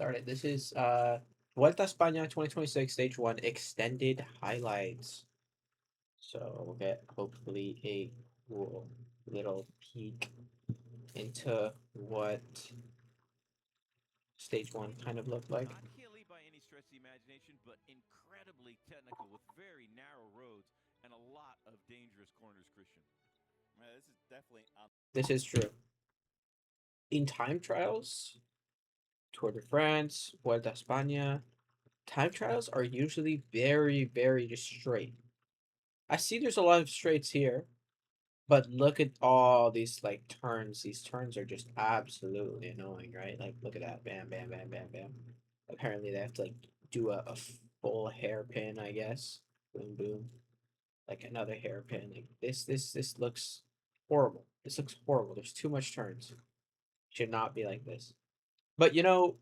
started. This is Vuelta España 2026 Stage 1 Extended Highlights. So we'll get hopefully a cool little peek into what Stage 1 kind of looked like. Not hilly by any stretch of the imagination, but incredibly technical with very narrow roads and a lot of dangerous corners, Christian. This is definitely This is true. In time trials, Tour de France, Vuelta España, time trials are usually very just straight. I see there's a lot of straights here, but look at all these like turns. These turns are just absolutely annoying, right? Like look at that. Bam, bam, bam, bam, bam. Apparently they have to like do a full hairpin, I guess. Boom, boom. Like another hairpin. Like this looks horrible. This looks horrible. There's too much turns. Should not be like this. But you know,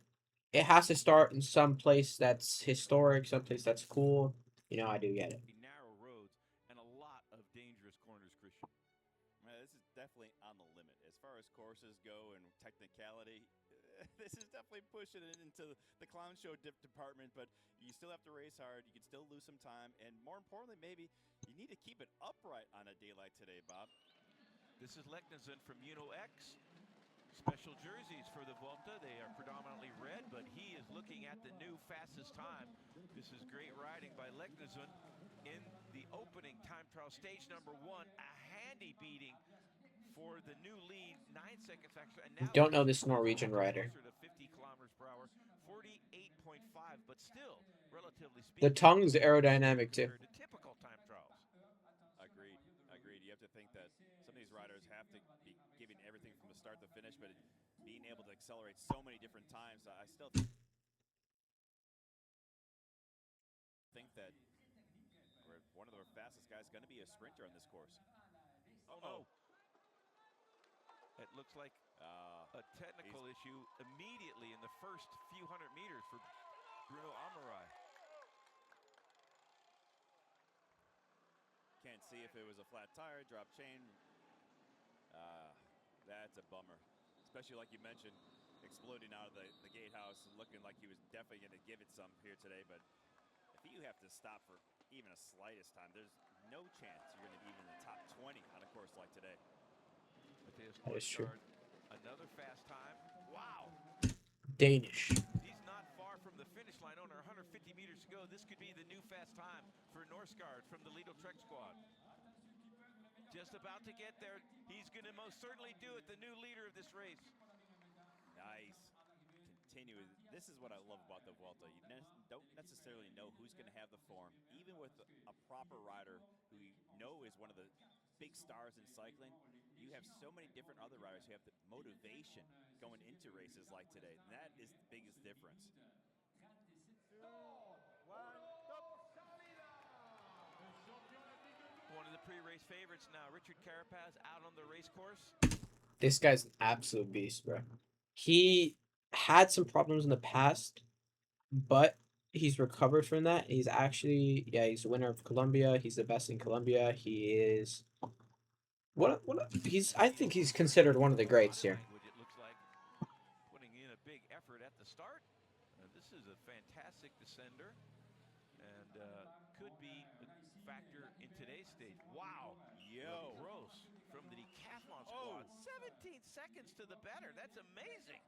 it has to start in some place that's historic, some place that's cool. You know, I do get it. Narrow roads and a lot of dangerous corners, Christian. this is definitely on the limit as far as courses go and technicality. This is definitely pushing it into the clown show department, but you still have to race hard. You can still lose some time, and more importantly, maybe you need to keep it upright on a day like today, Bob. This is Leknazin from Uno X. Special jerseys for the Vuelta. They are predominantly red, but he is looking at the new fastest time. This is great riding by Leknazin in the opening time trial, stage number 1. A handy beating for the new lead, 9 seconds extra. And now Don't know this Norwegian rider. closer to 50 kilometers per hour, 48.5, but still, relatively The speaking, tongue's aerodynamic too. compared to typical time trials. Agreed. Agreed. You have to think that some of these riders have to be giving everything from the start to finish, but being able to accelerate so many different times, I still think that one of the fastest guys is going to be a sprinter on this course. Oh, no. It looks like a technical issue immediately in the first few hundred meters for Bruno Amarai. Can't see if it was a flat tire, drop chain. That's a bummer, especially like you mentioned, exploding out of the gatehouse and looking like he was definitely going to give it some here today. But if you have to stop for even a slightest time, there's no chance you're going to be even in the top 20 on a course like today. That is true. Another fast time. Wow. Danish. He's not far from the finish line. Only 150 meters to go. This could be the new fast time for Norsgaard from the Lido Trek squad. Just about to get there. He's going to most certainly do it. The new leader of this race. Nice. Continue. This is what I love about the Vuelta. You don't necessarily know who's going to have the form. Even with a proper rider who you know is one of the big stars in cycling, you have so many different other riders who have the motivation going into races like today. And that is the biggest difference. One of the pre-race favorites now, Richard Carapaz, out on the race course. This guy's an absolute beast, bro. He had some problems in the past, but he's recovered from that. He's actually, yeah, he's the winner of Colombia. He's the best in Colombia. He is he's I think he's considered one of the greats here. It looks like putting in a big effort at the start. This is a fantastic descender and could be a factor in today's stage. Wow. Yo. Gross from the decathlon squad. 17 seconds to the better. That's amazing.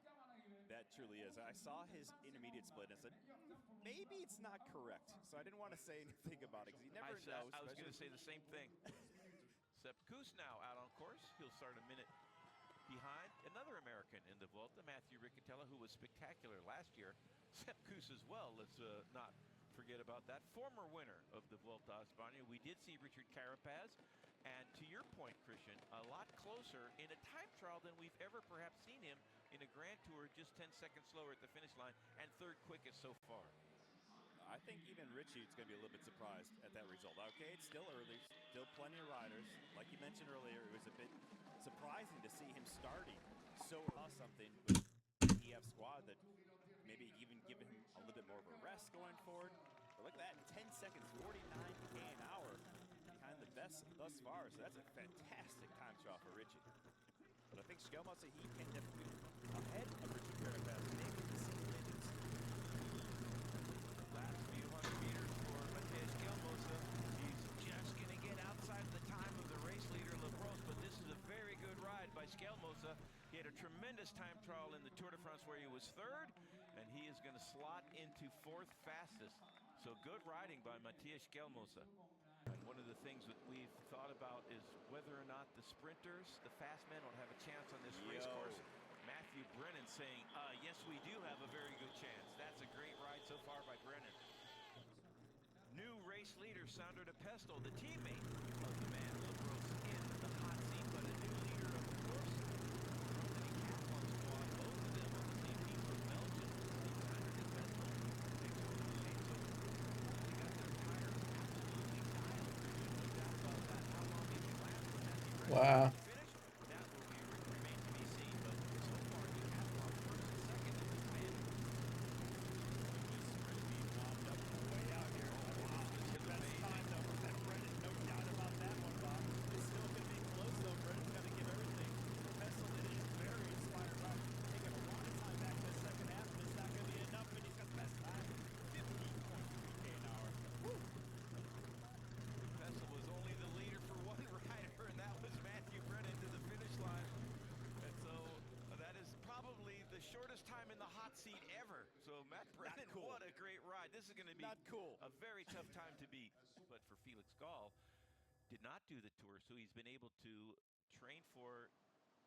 That truly is. I saw his intermediate split and I said, maybe it's not correct. So I didn't want to say anything about it because you never know. I was going to say the same thing. Sepp Kuss now out on course. He'll start a minute behind another American in the Vuelta, Matthew Riccatella, who was spectacular last year. Sepp Kuss as well. Let's not forget about that. Former winner of the Vuelta a España. We did see Richard Carapaz. And to your point, Christian, a lot closer in a time trial than we've ever perhaps seen him in a Grand Tour, just 10 seconds slower at the finish line and third quickest so far. I think even Richie is going to be a little bit surprised at that result. Okay, it's still early, still plenty of riders. Like you mentioned earlier, it was a bit surprising to see him starting so something with the EF squad that maybe even giving him a little bit more of a rest going forward. But look at that, 10 seconds, 49K an hour behind the best thus far. So that's a fantastic time trial for Richie. But I think Schelmose, he can definitely be ahead of Richie Carapaz. Maybe the single digits he is going to slot into fourth fastest. So good riding by Matthias Gelmosa. And one of the things that we've thought about is whether or not the sprinters, the fast men, will have a chance on this race course. Matthew Brennan saying, yes, we do have a very good chance. That's a great ride so far by Brennan. New race leader, Sandro de Pestel, the teammate of the man Labros in the hot seat, but a new leader, of course, from the decathlon squad. Both of them on the same team from Belgium. Sandro de Pestel takes over the lead, so they got their tires absolutely dialed. No doubt about that. How long they can last when Matthew Brennan Wow. can finish, that will remain to be seen. But so far, decathlon first and second in this band. Pestel was only the leader for one rider, and that was Matthew Brennan to the finish line. And so that is probably the shortest time in the hot seat ever. So Matt Brennan, what a great ride. This is going to be a very tough time to beat. But for Felix Gall, did not do the tour, so he's been able to train for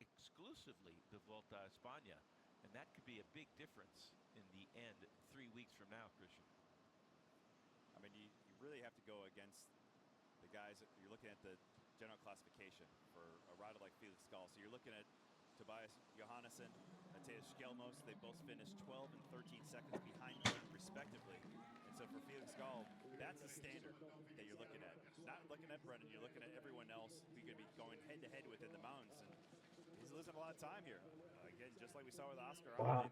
exclusively the Vuelta a España. And that could be a big difference in the end 3 weeks from now, Christian. I mean, you really have to go against the guys. You're looking at the general classification for a rider like Felix Gall. So you're looking at Tobias Johannesson, Tadej Pogacar. They both finished 12 and 13 seconds behind Brennan, respectively. And so for Felix Gall, that's the standard that you're looking at. Not looking at Brennan, you're looking at everyone else who you're going to be going head-to-head with in the mountains. And he's losing a lot of time here. Again, just like we saw with Oscar. Wow.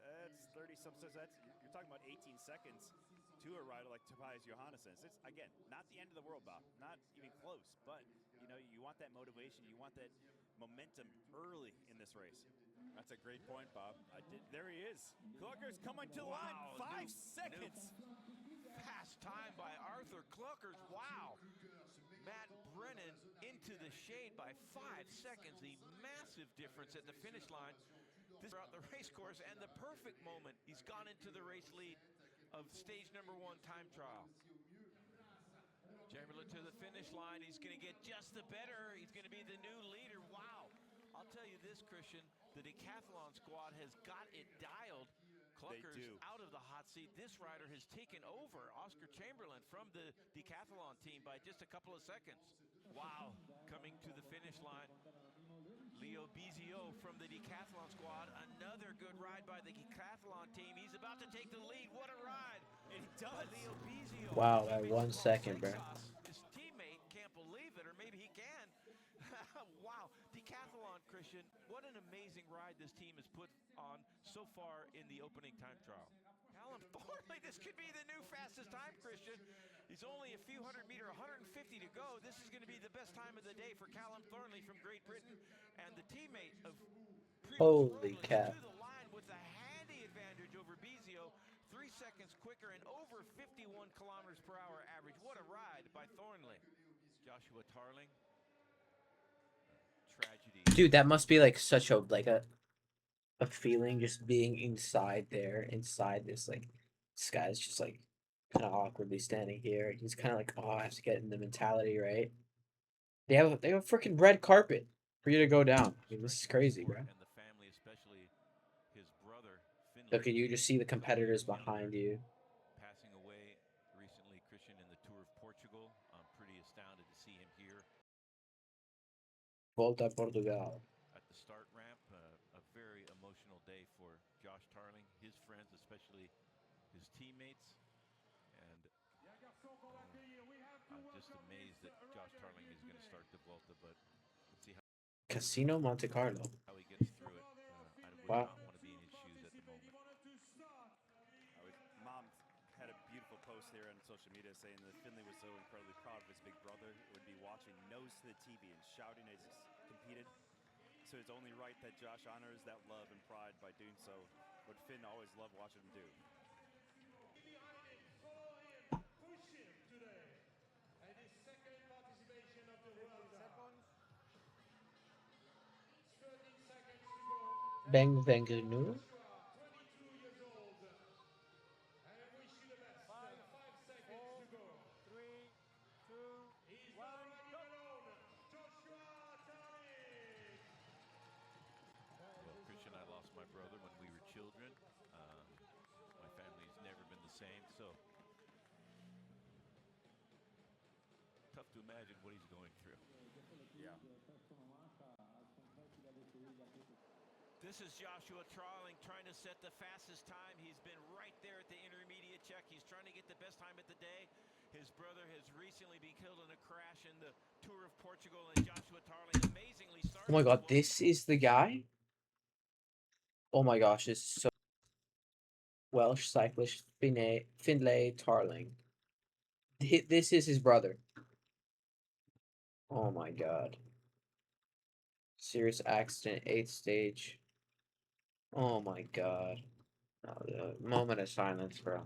That's 30-some. You're talking about 18 seconds to a rider like Tobias Johannesson. It's, again, not the end of the world, Bob. Not even close. But, you know, you want that motivation. You want that momentum early in this race. That's a great point, Bob. There he is. Clucker's coming to the line. 5 seconds. Fast time by Arthur Cluckers. Wow. Matt Brennan into the shade by 5 seconds. A massive difference at the finish line. This throughout the race course, and the perfect moment. He's gone into the race lead of stage number 1 time trial. Chamberlain to the finish line. He's going to get just the better. He's going to be the new leader. Wow. I'll tell you this, Christian. The decathlon squad has got it dialed. Clucker's out of the hot seat. This rider has taken over Oscar Chamberlain from the decathlon team by just a couple of seconds. Wow. Coming to the finish line. Leo Bizio from the decathlon squad. Another good ride by the decathlon team. He's about to take the lead. What a ride. And he does. Leo Bizio. Wow, that 1 second, bro. His teammate can't believe it, or maybe he can. Wow. Decathlon, Christian. What an amazing ride this team has put on so far in the opening time trial. Callum Thornley, this could be the new fastest time, Christian. He's only a few hundred meters, 150 to go. This is going to be the best time of the day for Callum Thornley from Great Britain. And the teammate of Holy cow. to the line with a handy advantage over Bizio. 3 seconds quicker and over 51 kilometers per hour average. What a ride by Thornley. Joshua Tarling. Tragedy. Dude, that must be like such a a feeling just being inside this like this guy's just like kind of awkwardly standing here. He's kind of like, oh, I have to get in the mentality, right? They have a freaking red carpet for you to go down. I mean, this is crazy, bro. And the family, especially his brother, Finley. Look at you, just see the competitors behind you. Passing away recently, Christian, in the Tour of Portugal. I'm pretty astounded to see him here. Volta Portugal. At the start ramp, a very emotional day for Josh Tarling, his friends, especially his teammates. And I'm just amazed that Josh Tarling is going to start the Vuelta, but let's see Casino Monte Carlo. how he gets through it. I would Wow. not want to be in his shoes at the moment. Mom had a beautiful post here on social media saying that Finley was so incredibly proud of his big brother. Would be watching nose to the TV and shouting as he's competed. So it's only right that Josh honors that love and pride by doing so. What Finn always loved watching him do. Bang Bang Nu. same. So tough to imagine what he's going through. Yeah. This is Joshua Trolling trying to set the fastest time. He's been right there at the intermediate check. He's trying to get the best time of the day. His brother has recently been killed in a crash in the Tour of Portugal, and Joshua Trolling amazingly started. Oh my god, this is the guy? Oh my gosh, this is so Welsh cyclist Finlay Tarling. This is his brother. Oh my god. Serious accident, 8th stage. Oh my god. Oh, the moment of silence, bro.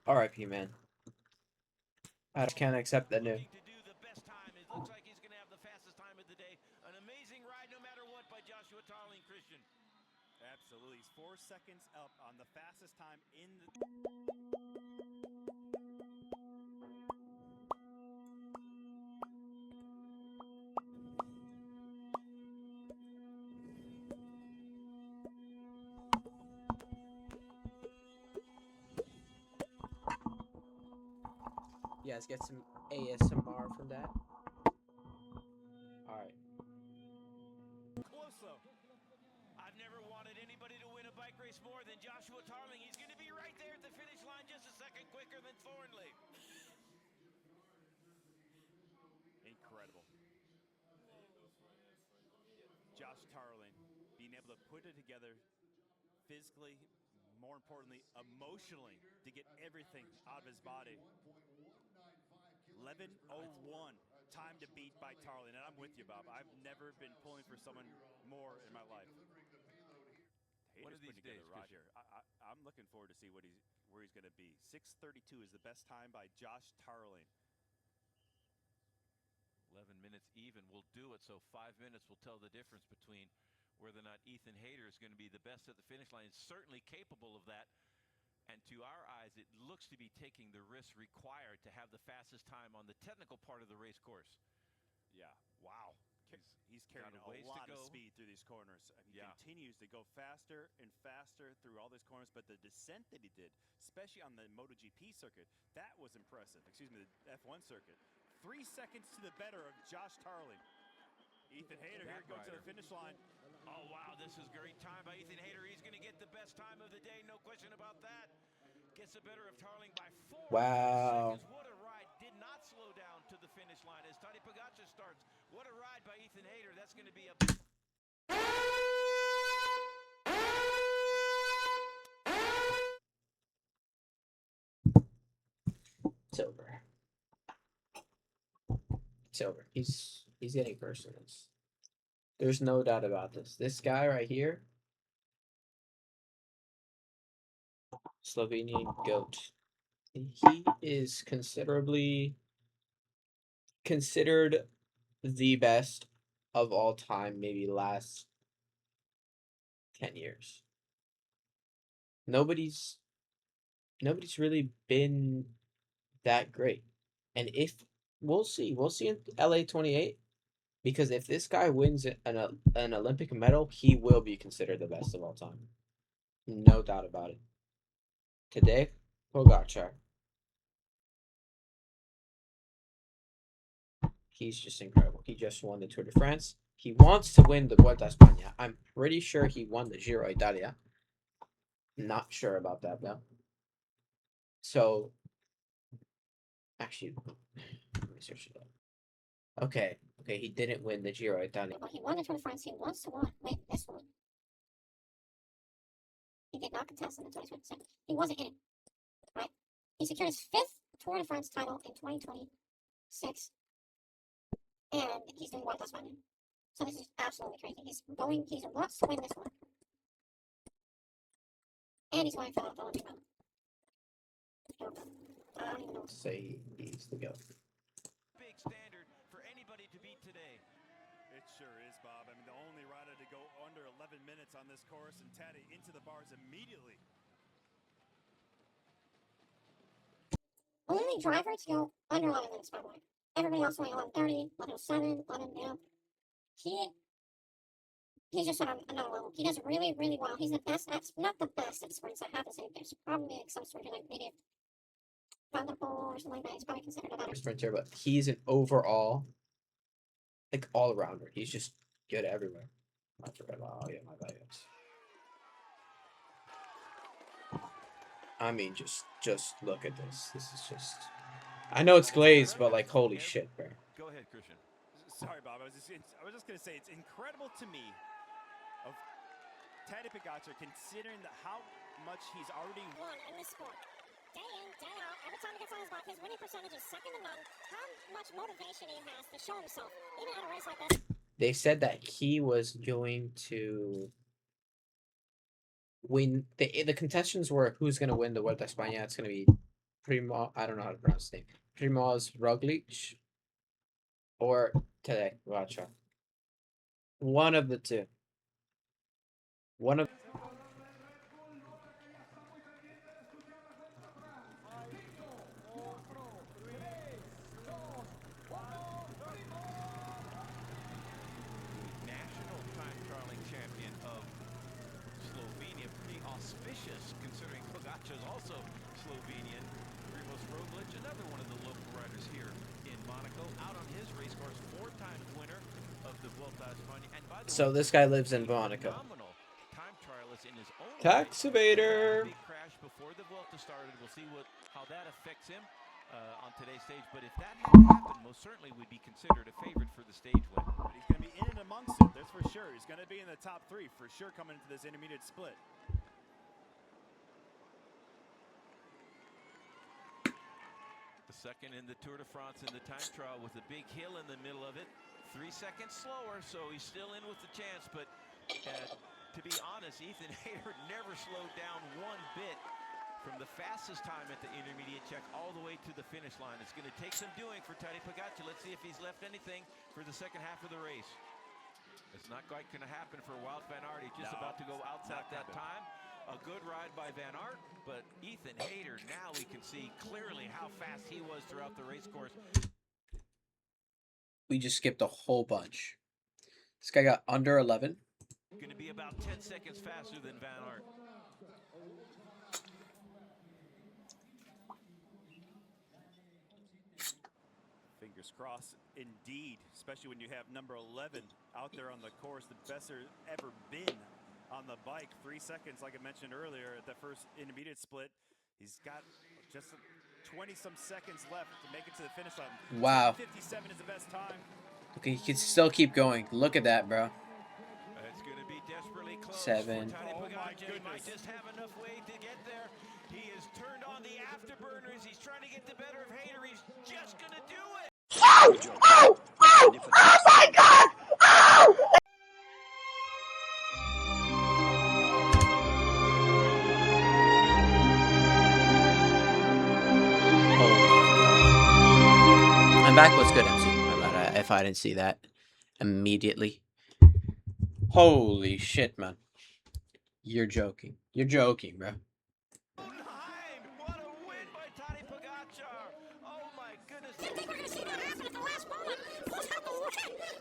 R.I.P. man. I just can't accept that news. Looking to do the best time. It looks like he's going to have the fastest time of the day. An amazing ride no matter what by Joshua Trolling, Christian. Absolutely. He's 4 seconds up on the fastest time in the... You guys get some ASMR from that? Alright. Close, though. I've never wanted anybody to win a bike race more than Joshua Trolling. He's going to be right there at the finish line just a second quicker than Thornley. Incredible. Josh Tarling being able to put it together physically, more importantly, emotionally, to get everything out of his body. 11:01 time to beat by Tarling, and I'm with you, Bob. I've never been pulling for someone more in my life. One of these days, right here. I'm looking forward to see where he's going to be. 6:32 is the best time by Josh Tarling. 11 minutes even will do it, so 5 minutes will tell the difference between whether or not Ethan Hayter is going to be the best at the finish line. He's certainly capable of that, and to our eyes, it looks to be taking the risk required to have the fastest time on the technical part of the race course. Yeah, wow. He's carrying a lot of speed through these corners. He continues to go faster and faster through all these corners, but the descent that he did, especially on the MotoGP circuit, that was impressive. Excuse me, the F1 circuit. 3 seconds to the better of Josh Tarling. Ethan Hayter here going to the finish line. Oh, wow, this is great time by Ethan Hayter. He's going to get the best time of the day, no question about that. Gets the better of Tarling by 4 seconds. What a ride. Did not slow down to the finish line as Tadej Pogacar starts. What a ride by Ethan Hayter. That's going to be a... It's over. It's over. He's getting personal. There's no doubt about this. This guy right here, Slovenian GOAT. He is considered the best of all time, maybe last 10 years. Nobody's really been that great. And if we'll see in LA 28, because if this guy wins an Olympic medal, he will be considered the best of all time. No doubt about it. Tadej Pogacar. He's just incredible. He just won the Tour de France. He wants to win the Vuelta a España. I'm pretty sure he won the Giro Italia. Not sure about that, though. So, actually, let me search it up. Okay, he didn't win the Giro Italia. Well, he won the Tour de France. He wants to win this one. He did not contest in the 2026. He wasn't in it, right? He secured his 5th Tour de France title in 2026, and he's doing Vuelta a España. So this is absolutely crazy. He wants to win this one, and he's going for the Olympic medal. I don't even know. Say he's the GOAT. Big standard for anybody to beat today. It sure is, Bob. I mean, the only rider to go under 11 minutes on this course, and Tadej into the bars immediately. Only driver to go under 11 minutes, by the way. Everybody else went 11:30, 11:07, 11, you know. He's just on another level. He does really, really well. He's the best at, not the best at sprints, I have to say. There's probably like some sort of like maybe Thunderbolt or something like that. He's probably considered a better sprinter, but he's an overall, like, all rounder. He's just good everywhere. I forgot about my values. I mean, just look at this. This is just. I know it's glazed, but like, holy shit, bro. Go ahead, Christian. Sorry, Bob. I was just going to say, it's incredible to me of Tadej Pogacar, considering how much he's already won in this sport. Day in, day out, every time he gets on his bike, his winning percentage is second to none. How much motivation he has to show himself, even at a race like this. They said that he was going to win. The contestants were who's going to win the Vuelta España. It's going to be Primo. I don't know how to pronounce his name. Primoz Roglic or Tadej Pogacar. One of the two. One of. National time trialing champion of Slovenia. Pretty auspicious considering Pogacar is also Slovenian. Primoz Roglic, another one of the local riders here in Monaco, out on his race course, 4-time winner of the Vuelta a España. And by the So way, this guy lives in Monaco. phenomenal time trialist in his own Tax right. evader. Big crash before the Vuelta started. We'll see how that affects him on today's stage. But if that had happened, most certainly would be considered a favorite for the stage win. But he's going to be in and amongst it, that's for sure. He's going to be in the top 3 for sure coming into this intermediate split. The second in the Tour de France in the time trial with a big hill in the middle of it. 3 seconds slower, so he's still in with the chance. But to be honest, Ethan Hayter never slowed down one bit from the fastest time at the intermediate check all the way to the finish line. It's going to take some doing for Tadej Pogacar. Let's see if he's left anything for the second half of the race. It's not quite going to happen for Wout van Aert. He's just about to go outside that time. A good ride by Van Aert, but Ethan Hayter, now we can see clearly how fast he was throughout the race course. We just skipped a whole bunch. This guy got under 11. Going to be about 10 seconds faster than Van Aert. Fingers crossed, indeed, especially when you have number 11 out there on the course, the best there's ever been on the bike. 3 seconds, like I mentioned earlier, at the first intermediate split. He's got just 20-some seconds left to make it to the finish line. Wow. 57 is the best time. Okay, he can still keep going. Look at that, bro. It's going to be desperately close. 7. Oh my He goodness. might just have enough weight to get there. He has turned on the afterburners. He's trying to get the better of Hayter. He's just going to do it. Oh my God! Oh! My back was good, MC. My bad if I didn't see that immediately. Holy shit, man. You're joking. You're joking, bro. 9. What a win by Tadej Pogacar. Oh my goodness. I think we're going to see that happen at the last moment. What happened?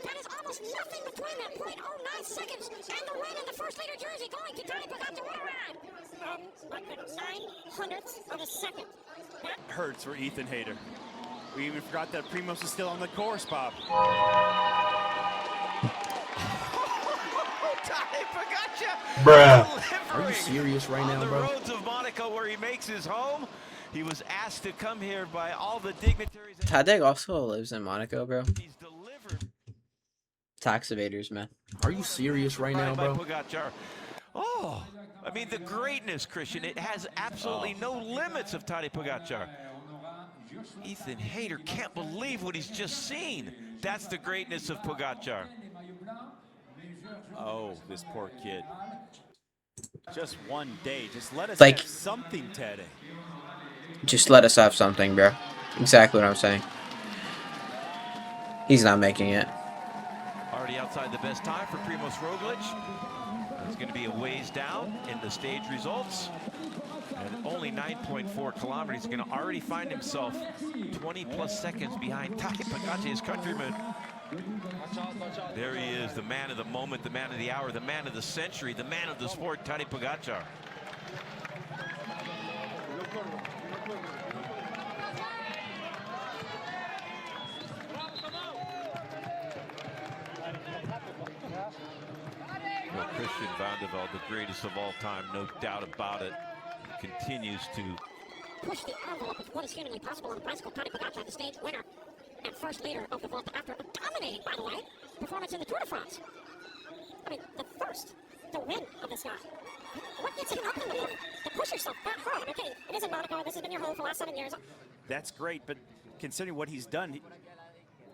That is almost nothing between that 0.09 seconds and the win in the first leader jersey going to Tadej Pogacar. What a ride. 900ths of a second. That Hurts for Ethan Hayter. We even forgot that Primoz is still on the course, Bob. Tadej Pogacar. Bruh. Are you serious right now, bro? On the roads of Monaco, where he makes his home. He was asked to come here by all the dignitaries. Tadej also lives in Monaco, bro. He's delivered. Tax evaders, man. Are you serious right now, By bro? Pogacar. Oh, I mean, the greatness, Christian. It has absolutely no limits of Tadej Pogacar. Ethan Hayter can't believe what he's just seen. That's the greatness of Pogacar. Oh, this poor kid. Just one day. Just let us Like- have something, Tadej. Just let us have something, bro. Exactly what I'm saying. He's not making it. Already already outside the best time for Primoz Roglic. It's going to be a ways down in the stage results. And only 9.4 kilometers. He's going to already find himself 20 plus seconds behind Tadej Pogacar, his countryman. There he is, the man of the moment, the man of the hour, the man of the century, the man of the sport, Tadej Pogacar. Well, Christian Vandeveld, the greatest of all time, no doubt about it, continues to push the envelope of what is humanly possible on a bicycle. Tadej Pogacar, the stage winner and first leader of the Vuelta after a dominating, by the way, performance in the Tour de France. I mean, the first to win of this guy. What gets you up in the morning to push yourself that hard? Okay, it is in Monaco. This has been your home for the last 7 years. That's great, but considering what he's done,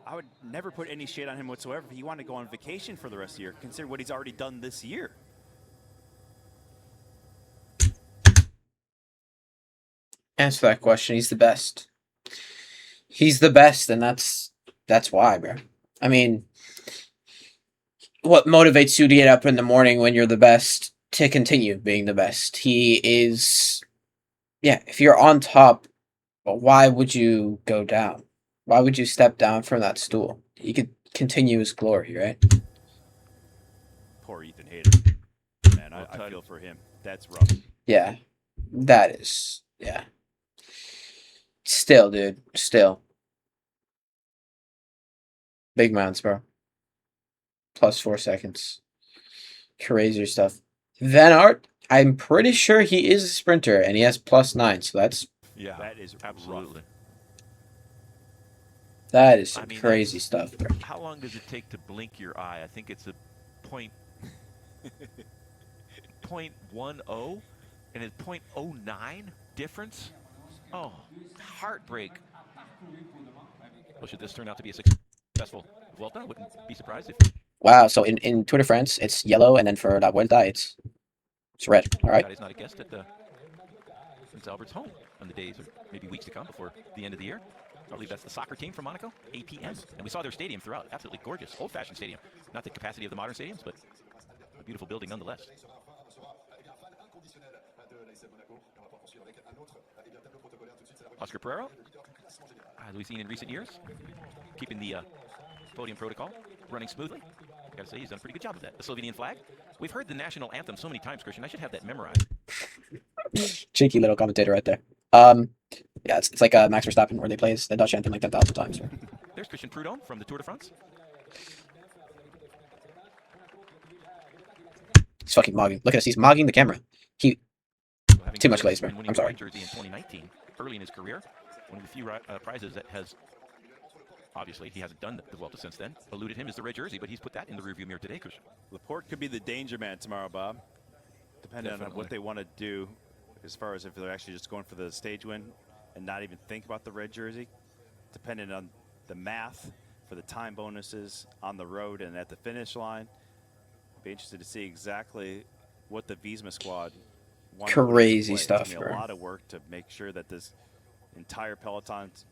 I would never put any shade on him whatsoever if he wanted to go on vacation for the rest of the year, considering what he's already done this year. Answer that question. He's the best. He's the best, and that's why, bro. I mean, what motivates you to get up in the morning when you're the best to continue being the best? He is, yeah, if you're on top, why would you go down? Why would you step down from that stool? He could continue his glory, right? Poor Ethan Hayter. Man, I feel for him. That's rough. Yeah, that is, yeah. Still, dude, still. Big mounts, bro. Plus 4 seconds. Crazy stuff. Van Aert, I'm pretty sure he is a sprinter, and he has +9, so that's... Yeah, that is absolutely. That is some crazy stuff, bro. How long does it take to blink your eye? I think it's a .10, and it's .09 difference. Oh, heartbreak. Well, should this turn out to be a successful Vuelta? Wouldn't be surprised if... Wow, so in Tour de France, it's yellow, and then for La Vuelta, it's red. All right. He's not a guest at Prince Albert's home on the days or maybe weeks to come before the end of the year. I believe that's the soccer team from Monaco, 8 p.m. And we saw their stadium throughout. Absolutely gorgeous, old-fashioned stadium. Not the capacity of the modern stadiums, but a beautiful building nonetheless. Oscar Pereiro, as we've seen in recent years, keeping the podium protocol running smoothly. I gotta say, he's done a pretty good job of that. The Slovenian flag. We've heard the national anthem so many times, Christian. I should have that memorized. Cheeky little commentator right there. Yeah, it's like Max Verstappen, where they play the Dutch anthem like 10,000 times. There's Christian Prudhomme from the Tour de France. He's fucking mogging. Look at this. He's mogging the camera. Too much glaze, bro. I'm sorry. Jersey in 2019, early in his career, one of the few prizes that has, obviously, he hasn't done the Vuelta since then. Eluded him is the red jersey, but he's put that in the rearview mirror today, Christian. Laporte could be the danger man tomorrow, Bob. Depending on what they want to do, as far as if they're actually just going for the stage win and not even think about the red jersey. Depending on the math for the time bonuses on the road and at the finish line. Be interested to see exactly what the Visma squad wants. Crazy stuff, bro. A lot of work to make sure that this entire peloton's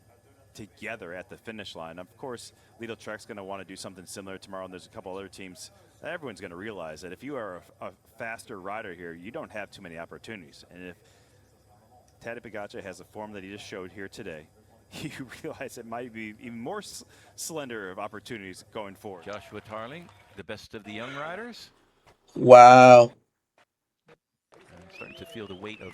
together at the finish line. Of course, Lidl Trek's going to want to do something similar tomorrow, and there's a couple other teams. Everyone's going to realize that if you are a faster rider here, you don't have too many opportunities. And if Tadej Pogacar has the form that he just showed here today, you realize it might be even more slender of opportunities going forward. Joshua Tarling, the best of the young riders. Wow. Starting to feel the weight of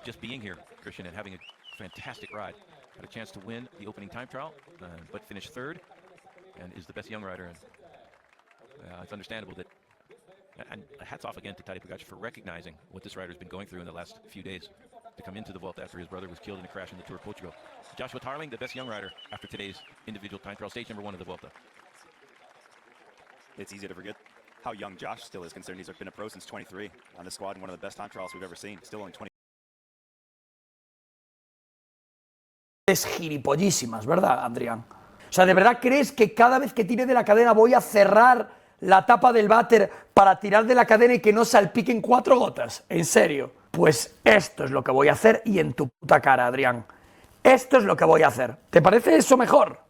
just being here, Christian, and having a fantastic ride. Had a chance to win the opening time trial, but finished third, and is the best young rider. And it's understandable that, and hats off again to Tadej Pogacar for recognizing what this rider's been going through in the last few days to come into the Vuelta after his brother was killed in a crash in the Tour of Portugal. Joshua Tarling, the best young rider after today's individual time trial, stage number 1 of the Vuelta. It's easy to forget how young Josh still is concerned. He's been a pro since 23 on the squad and one of the best time trials we've ever seen. Still only 20. Es gilipollísimas, ¿verdad, Adrián? O sea, ¿de verdad crees que cada vez que tire de la cadena voy a cerrar la tapa del váter para tirar de la cadena y que no salpiquen 4 gotas? ¿En serio? Pues esto es lo que voy a hacer y en tu puta cara, Adrián. Esto es lo que voy a hacer. ¿Te parece eso mejor?